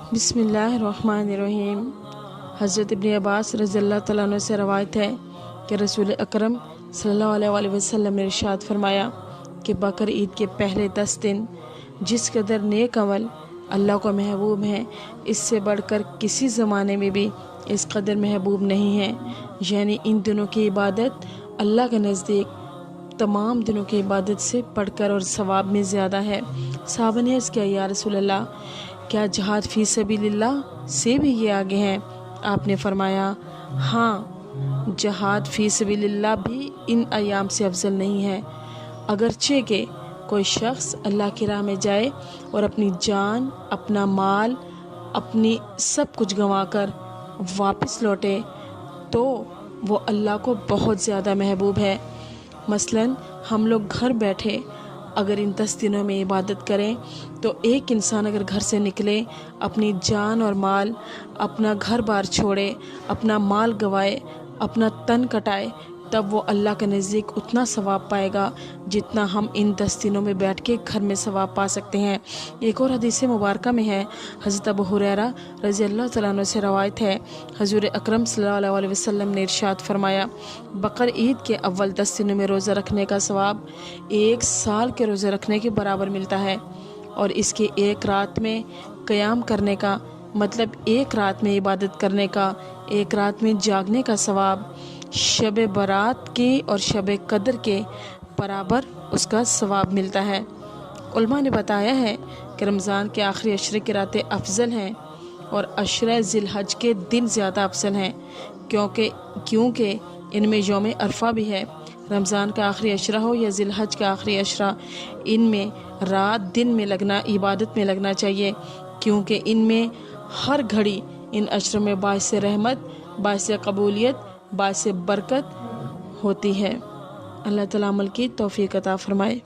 बिस्मिल्लाहिर्रहमानिर्रहीम। हज़रत इब्न अब्बास रज़ी अल्लाह तआला अन्हु से रवायत है कि रसूल अकरम सल्लल्लाहु अलैहि वसल्लम ने इरशाद फरमाया कि बकर ईद के पहले 10 दिन जिस कदर नेक अमल अल्लाह को महबूब है, इससे बढ़कर किसी ज़माने में भी इस कदर महबूब नहीं है। यानी इन दिनों की इबादत अल्लाह के नज़दीक तमाम दिनों की इबादत से बढ़कर और सवाब में ज़्यादा है। सहाबा ने अर्ज़ किया, या रसूल अल्लाह, क्या जहाद फ़ी सबीलिल्लाह से भी ये आगे हैं? आपने फरमाया, हाँ, जहाद फ़ी सबीलिल्लाह भी इन अयाम से अफजल नहीं है। अगरचे के कोई शख्स अल्लाह की राह में जाए और अपनी जान, अपना माल, अपनी सब कुछ गंवाकर वापस लौटे तो वो अल्लाह को बहुत ज़्यादा महबूब है। मसलन हम लोग घर बैठे अगर इन 10 दिनों में इबादत करें तो एक इंसान अगर घर से निकले, अपनी जान और माल, अपना घर बार छोड़े, अपना माल गवाए, अपना तन कटाए, तब वो अल्लाह के नज़दीक उतना सवाब पाएगा जितना हम इन 10 दिनों में बैठ के घर में सवाब पा सकते हैं। एक और हदीस मुबारका में है, हज़रत अबू हुरैरा रज़ी अल्लाह तआला अन्हु से रवायत है, हज़ूर अकरम सल्लल्लाहु अलैहि वसल्लम ने इरशाद फरमाया, बकर ईद के अव्वल 10 दिनों में रोज़ा रखने का सवाब 1 साल के रोज़े रखने के बराबर मिलता है। और इसके एक रात में क़याम करने का मतलब एक रात में इबादत करने का, एक रात में जागने का सवाब शब बारात के और शब कदर के बराबर उसका सवाब मिलता है। उलमा ने बताया है कि रमज़ान के आखिरी अशरे की रातें अफजल हैं और अशरा ज़िलहज के दिन ज़्यादा अफजल हैं, क्योंकि इनमें यौम अरफा भी है। रमज़ान का आखिरी अशरा हो या ज़िलहज का आखिरी अशरा, इनमें रात दिन में लगना, इबादत में लगना चाहिए, क्योंकि इनमें हर घड़ी इन अशरों में बाइस रहमत, बाइस कबूलियत, बाइस बरकत होती है। अल्लाह ताला अमल की तौफीक अता फरमाए।